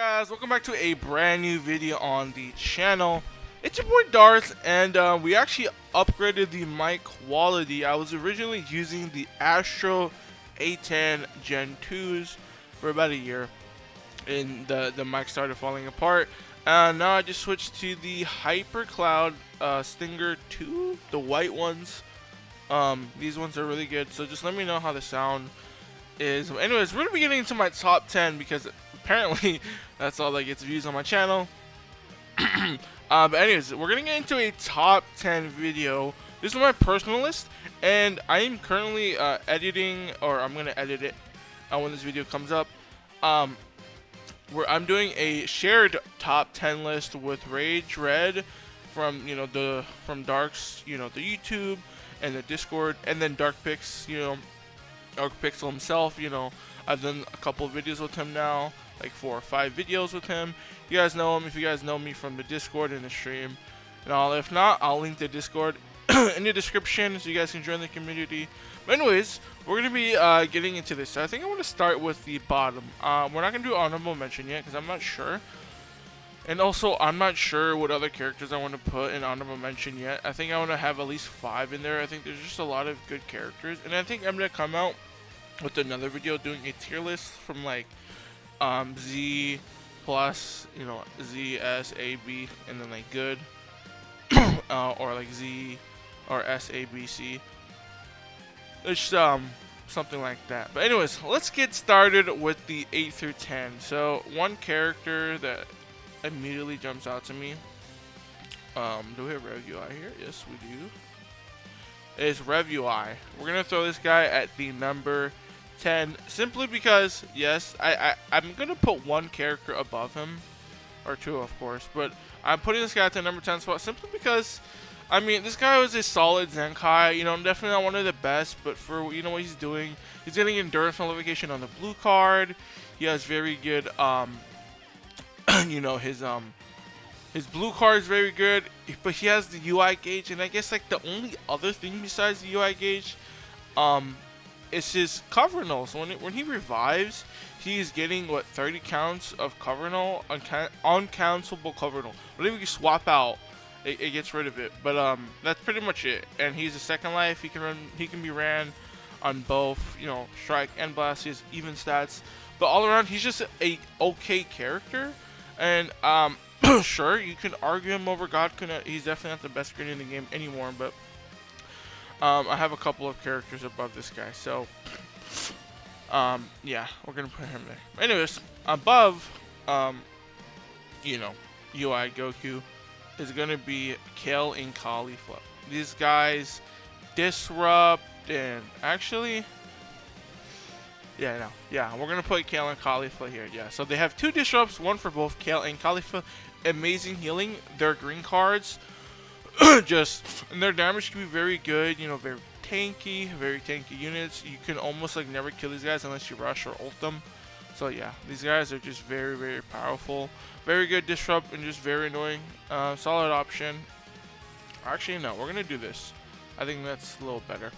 Guys, welcome back to a brand new video on the channel. It's your boy Darth, and we actually upgraded the mic quality. I was originally using the Astro A10 Gen 2s for about a year, and the mic started falling apart. Now I just switched to the HyperCloud Stinger 2, the white ones. These ones are really good, so just let me know how the sound is. Anyways, we're gonna be getting into my top 10 because apparently that's all that gets views on my channel. But anyways, we're gonna get into a top 10 video. This is my personal list, and I am currently editing, or I'm gonna edit it when this video comes up. Where I'm doing a shared top 10 list with Rage Red from from Dark's the YouTube and the Discord, and then Dark Pix, Dark Pixel himself. I've done a couple of videos with him now, like 4 or 5 videos with him. You guys know him if you guys know me from the Discord and the stream and all. If not, I'll link the Discord in the description so you guys can join the community. But anyways, we're gonna be getting into this. So I think I want to start with the bottom. We're not gonna do honorable mention yet because I'm not sure. And also, I'm not sure what other characters I want to put in honorable mention yet. I think I want to have at least 5 in there. I think there's just a lot of good characters. And I think I'm going to come out with another video doing a tier list from like Z plus, Z, S, A, B, and then like good. Or like Z or S, A, B, C. It's something like that. But anyways, let's get started with the 8 through 10. So one character that immediately jumps out to me. Do we have RevUI here? Yes, we do. It's RevUI. We're gonna throw this guy at the number 10 simply because, yes, I'm gonna put one character above him, or 2 of course, but I'm putting this guy at the number 10 spot simply because, I mean, this guy was a solid zenkai. Definitely not one of the best, but for what he's doing, he's getting endurance notification on the blue card. He has very good his blue card is very good, but he has the UI gauge, and I guess like the only other thing besides the UI gauge is his cover null. So when he revives, he's getting 30 counts of cover null, uncountable cover null. Whatever you swap out, it gets rid of it. But that's pretty much it. And he's a second life. He can be ran on both strike and blast. He has even stats, but all around he's just a okay character. And sure, you can argue him over God. He's definitely not the best grenade in the game anymore, but I have a couple of characters above this guy, so yeah, we're gonna put him there. Anyways, above UI GOKU is gonna be Kale and Cauliflower. These guys disrupt, and actually, yeah, we're gonna put Kale and Cauliflower here. Yeah, so they have 2 disrupts, one for both Kale and Cauliflower. Amazing healing. Their green cards, and their damage can be very good. Very tanky units. You can almost like never kill these guys unless you rush or ult them. So yeah, these guys are just very powerful. Very good disrupt and just very annoying. Solid option. Actually, no, we're gonna do this. I think that's a little better.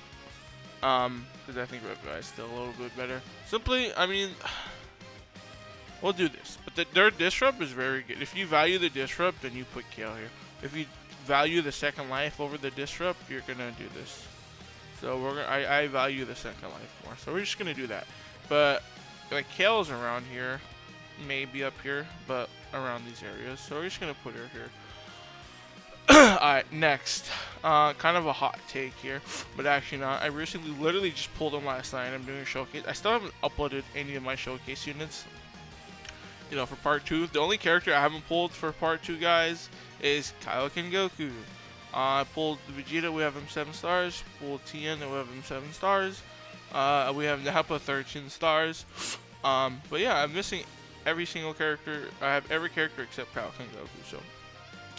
Because I think RevUI is still a little bit better. Simply, I mean, we'll do this. But their disrupt is very good. If you value the disrupt, then you put Kale here. If you value the second life over the disrupt, you're gonna do this. So I value the second life more. So we're just gonna do that. But like Kale's around here, maybe up here, but around these areas. So we're just gonna put her here. Alright, next. Kind of a hot take here, but actually not. I recently literally just pulled them last night. I'm doing a showcase. I still haven't uploaded any of my showcase units, for part 2. The only character I haven't pulled for part 2, guys, is Kaioken Goku. I pulled the Vegeta, we have him 7 stars. Pulled Tien, we have him 7 stars. We have Nappa 13 stars. But yeah, I'm missing every single character. I have every character except Kaioken Goku, so.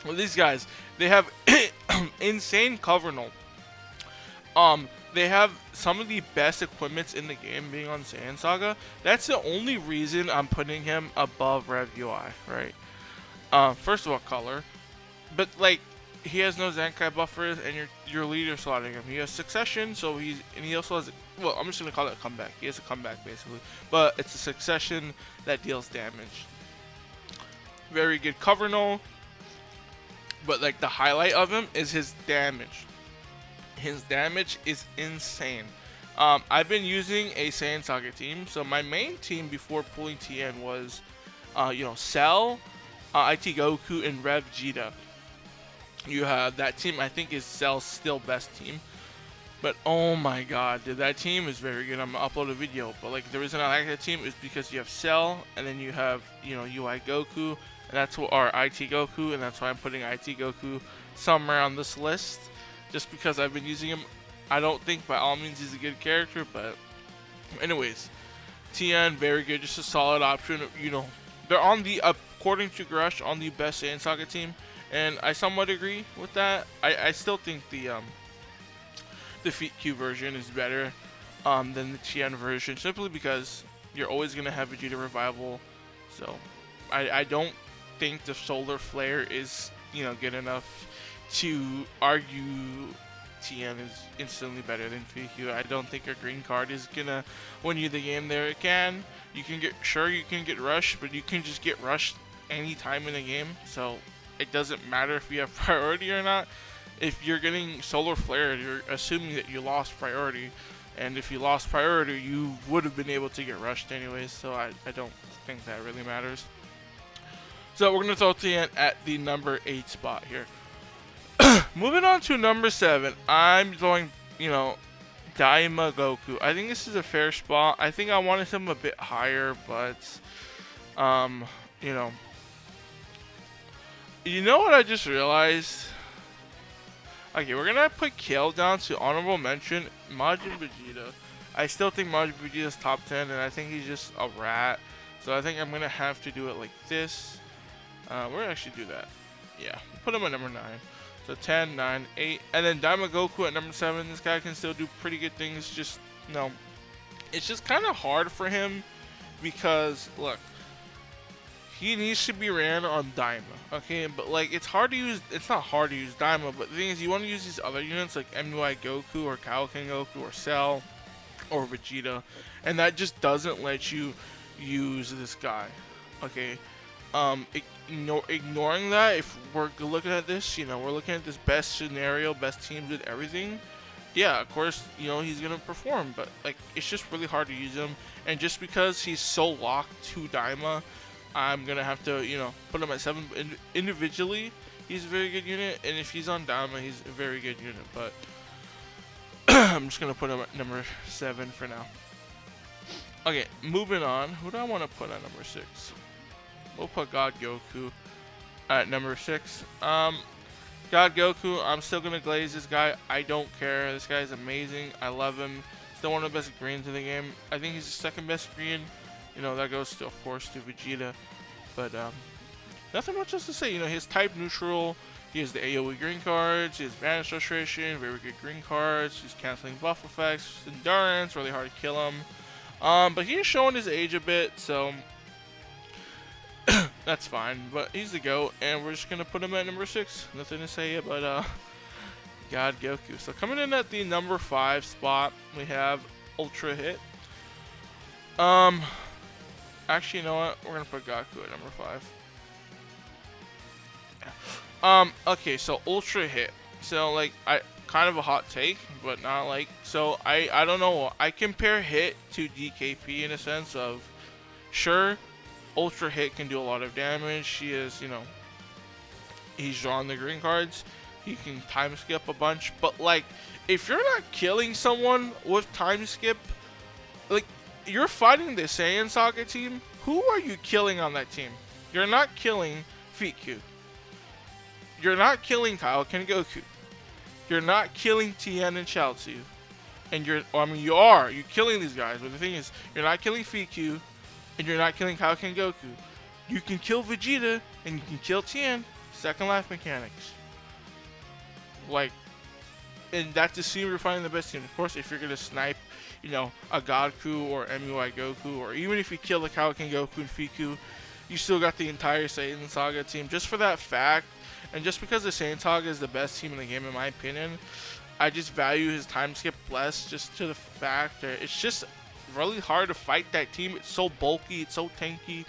Well, these guys, they have insane cover null. They have some of the best equipments in the game, being on Saiyan Saga. That's the only reason I'm putting him above RevUI, right? First of all, color, but like he has no Zenkai buffers, and your leader slotting him. He has succession, so he also has. Well, I'm just gonna call it a comeback. He has a comeback basically, but it's a succession that deals damage. very good cover null, but like the highlight of him is his damage. His damage is insane. I've been using a Saiyan Saga team, so my main team before pulling TN was, Cell, IT Goku, and Rev Vegeta. You have that team. I think is Cell's still best team, but oh my god, dude, that team is very good. I'm gonna upload a video, but like the reason I like that team is because you have Cell, and then you have UI Goku, and that's what our IT Goku, and that's why I'm putting IT Goku somewhere on this list, just because I've been using him. I don't think by all means he's a good character, but anyways, TN very good, just a solid option. They're on the, according to Grush, on the best Saiyan Saga team, and I somewhat agree with that. I still think the Feet Q version is better than the TN version, simply because you're always gonna have Vegeta Revival. So I don't think the Solar Flare is good enough to argue TN is instantly better than Fiku. I don't think a green card is gonna win you the game there. It can. You can get rushed, but you can just get rushed anytime in the game. So it doesn't matter if you have priority or not. If you're getting Solar Flare, you're assuming that you lost priority. And if you lost priority, you would have been able to get rushed anyways. So I don't think that really matters. So we're going to throw TN at the number 8 spot here. Moving on to number 7, I'm going, Daima Goku. I think this is a fair spot. I think I wanted him a bit higher, but, you know what I just realized? Okay, we're gonna put Kale down to honorable mention. Majin Vegeta. I still think Majin Vegeta is top 10, and I think he's just a rat. So I think I'm gonna have to do it like this. We're gonna actually do that. Yeah, put him at number 9. So 10, 9, 8, and then Daima Goku at number 7. This guy can still do pretty good things. Just it's just kind of hard for him because look, he needs to be ran on Daima, okay? But like it's hard to use. It's not hard to use Daima, but the thing is, you want to use these other units like MUI Goku or Kaioken Goku or Cell or Vegeta, and that just doesn't let you use this guy, okay? Ignoring that, if we're looking at this, we're looking at this best scenario, best teams with everything. Yeah, of course, he's gonna perform, but like it's just really hard to use him. And just because he's so locked to Daima, I'm gonna have to, put him at 7. Individually, he's a very good unit, and if he's on Daima, he's a very good unit. But I'm just gonna put him at number 7 for now. Okay, moving on. Who do I want to put at number 6? We'll put God Goku at number 6. God Goku, I'm still going to glaze this guy. I don't care. This guy is amazing. I love him. Still one of the best greens in the game. I think he's the second best green. That goes to, of course, to Vegeta. But nothing much else to say. He's type neutral. He has the AoE green cards. He has Vanish Frustration. Very good green cards. He's canceling buff effects. Endurance. Really hard to kill him. But he is showing his age a bit. So that's fine, but he's the GOAT, and we're just gonna put him at number 6. Nothing to say about God Goku. So coming in at the number 5 spot, we have Ultra Hit. Actually, you know what? We're gonna put Goku at number 5. Okay, so Ultra Hit. So like, I kind of a hot take, but not like. So I don't know. I compare Hit to DKP in a sense of, sure, Ultra Hit can do a lot of damage. He is, he's drawing the green cards. He can time skip a bunch. But like, if you're not killing someone with time skip, like you're fighting the Saiyan Saga team, who are you killing on that team? You're not killing Fiku. You're not killing Kaioken Goku. You're not killing Tien and Chaozu. And you're killing these guys. But the thing is, you're not killing Fiku. And you're not killing Kaioken Goku. You can kill Vegeta and you can kill Tien. Second life mechanics. Like, and that's the team you're finding the best team. Of course, if you're gonna snipe, a Godku or MUI Goku, or even if you kill the Kaioken Goku and Fiku, you still got the entire Saiyan Saga team. Just for that fact, and just because the Saiyan Saga is the best team in the game, in my opinion, I just value his time skip less. Just to the fact that it's just really hard to fight that team. It's so bulky, it's so tanky.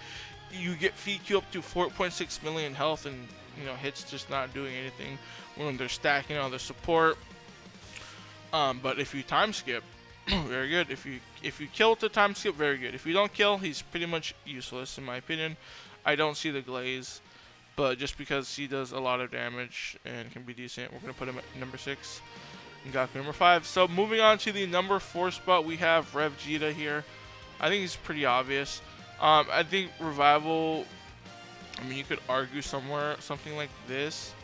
you get FQ up to 4.6 million health, and hits just not doing anything when they're stacking on the support. But if you time skip, very good. If you kill with the time skip, very good. If you don't kill, he's pretty much useless in my opinion. I don't see the glaze, but just because he does a lot of damage and can be decent, we're gonna put him at number 6. And GOKU number 5. So moving on to the number 4 spot, we have Vegeta here. I think he's pretty obvious. I think Revival, I mean, you could argue something like this,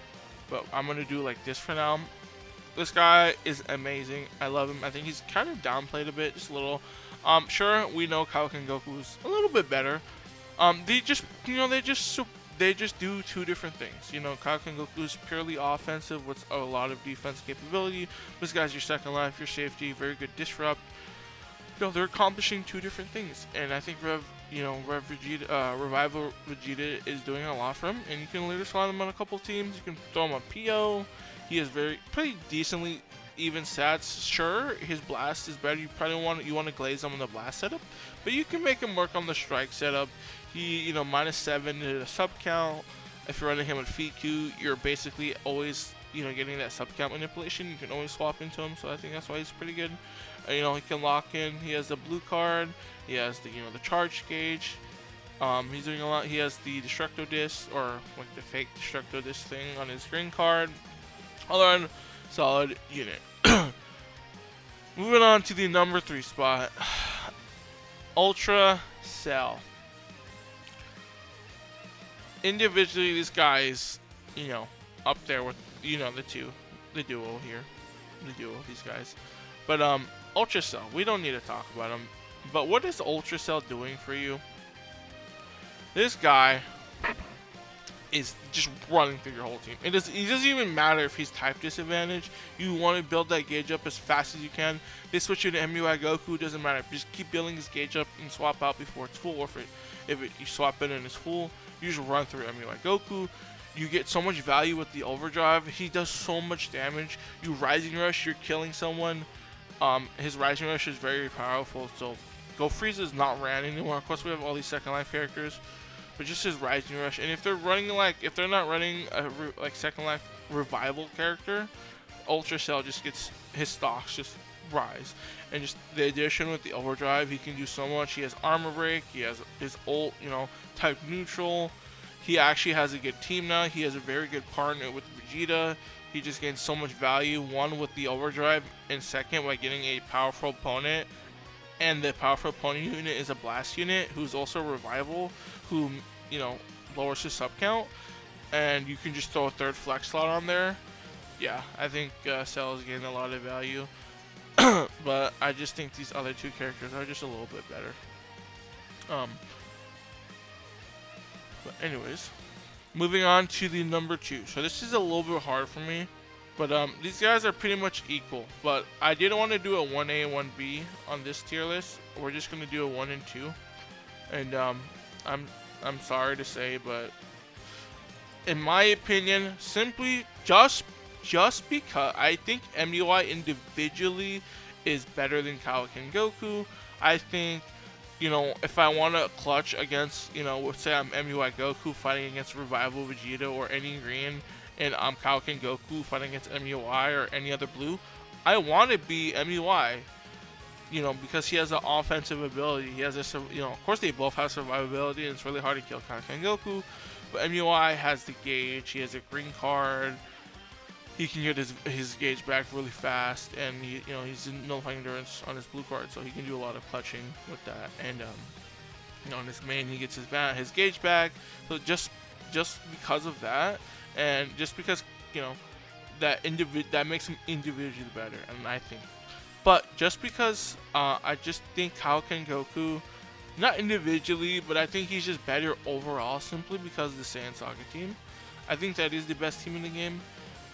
but I'm gonna do like this for now. This guy is amazing. I love him. I think he's kind of downplayed a bit, just a little. Sure, we know Kaioken Goku's a little bit better. They just, they just do two different things. Kaioken Goku is purely offensive with a lot of defense capability. This guy's your second life, your safety, very good disrupt. They're accomplishing two different things, and I think Revival Vegeta is doing a lot for him. And you can later slot him on a couple teams. You can throw him on PO. He has pretty decently even stats. Sure, his blast is better. You probably want to glaze him on the blast setup, but you can make him work on the strike setup. He, -7 to the sub count. If you're running him with FQ, you're basically always, getting that sub count manipulation. You can always swap into him, so I think that's why he's pretty good. He can lock in. He has the blue card. He has the, the charge gauge. He's doing a lot. He has the Destructo Disc, or like the fake Destructo Disc thing on his green card. All around solid unit. Moving on to the number 3 spot, Ultra Cell. Individually, this guy's, up there with, the duo here, these guys. But Ultra Cell, we don't need to talk about him. But what is Ultra Cell doing for you? This guy is just running through your whole team. It doesn't even matter if he's type disadvantage. You want to build that gauge up as fast as you can. They switch you to MUI Goku, doesn't matter. Just keep building his gauge up and swap out before it's full. Or if you swap it and it's full, you just run through MUI Goku. You get so much value with the overdrive. He does so much damage. You Rising Rush, you're killing someone. His Rising Rush is very powerful. So Go Frieza is not ran anymore. Of course, we have all these second life characters, but just his Rising Rush. And if they're not running a second life revival character, Ultra Cell just gets his stocks just rise. And just the addition with the overdrive, he can do so much. He has armor break. He has his ult, type neutral. He actually has a good team now. He has a very good partner with Vegeta. He just gains so much value. One, with the overdrive, and second, by getting a powerful opponent. And the powerful opponent unit is a blast unit who's also revival, who lowers his sub count, and you can just throw a third flex slot on there. Yeah, I think Cell is getting a lot of value, but I just think these other two characters are just a little bit better. But anyways, moving on to the number 2. So this is a little bit hard for me, but these guys are pretty much equal. But I didn't want to do a 1A and 1B on this tier list. We're just gonna do a 1 and 2. And I'm sorry to say, but in my opinion, simply just because I think MUI individually is better than Kaioken Goku. I think, if I want to clutch against, let's say I'm MUI Goku fighting against Revival Vegeta or any green, and I'm Kaioken Goku fighting against MUI or any other blue, I want to be MUI, because he has an offensive ability. He has a, of course they both have survivability, and it's really hard to kill Kaioken Goku, but MUI has the gauge, he has a green card, he can get his gauge back really fast, and he's in nullifying endurance on his blue card, so he can do a lot of clutching with that. And on his main, he gets his gauge back. So just because of that, and just because that makes him individually better, and I think. But just because I just think Kaioken Goku, not individually, but I think he's just better overall, simply because of the Saiyan Saga team. I think that is the best team in the game,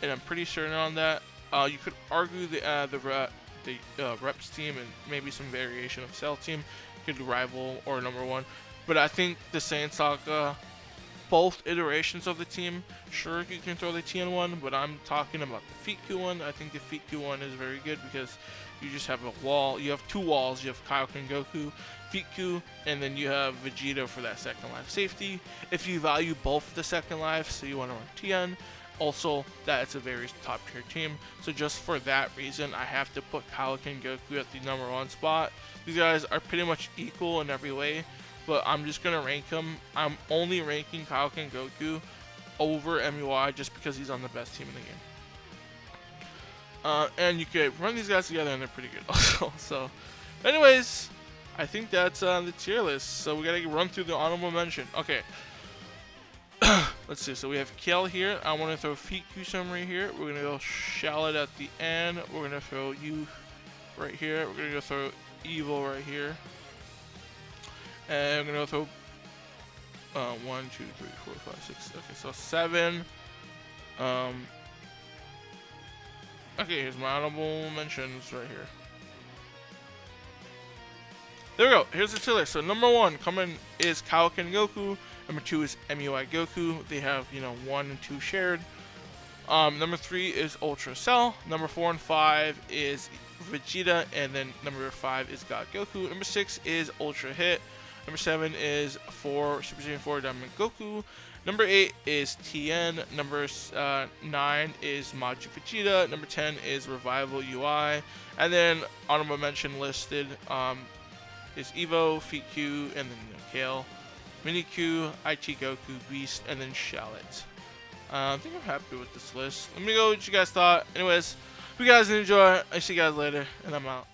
and I'm pretty certain on that. You could argue the Reps team and maybe some variation of Cell team could rival or number 1, but I think the Saiyan Saga both iterations of the team. Sure, you can throw the TN1, but I'm talking about the Feet Q one. I think the Feet Q one is very good because you just have a wall. You have two walls. You have Kaioken Goku, Feet Q, and then you have Vegeta for that second life safety. If you value both the second life, so you want to run TN, also that's a very top tier team. So just for that reason, I have to put Kaioken Goku at the #1 spot. These guys are pretty much equal in every way, but I'm just gonna rank them. I'm only ranking Kaioken Goku over MUI just because he's on the best team in the game. And you could run these guys together and they're pretty good also. So anyways, I think that's the tier list. So we gotta run through the honorable mention. Okay. Let's see. So we have Kale here. I want to throw Feet Q summary here. We're gonna go Shallot at the end. We're gonna throw you right here. We're gonna go throw Evil right here. And I'm gonna go throw 1, 2, 3, 4, 5, 6. Okay, so 7. Okay, here's my honorable mentions right here. There we go. Here's the tier list. So #1 coming is Kaioken Goku. #2 is MUI Goku. They have, 1 and 2 shared. #3 is Ultra Cell. #4 and 5 is Vegeta, and then #5 is God Goku. #6 is Ultra Hit. #7 is Super Saiyan 4 Diamond Goku. #8 is TN. #9 is Majin Vegeta. #10 is Revival UI. And then honorable mention listed is Evo, Feet Q, and then Kale, Mini Q, IT Goku, Beast, and then Shallot. I think I'm happy with this list. Let me know what you guys thought. Anyways, if you guys enjoy, I'll see you guys later, and I'm out.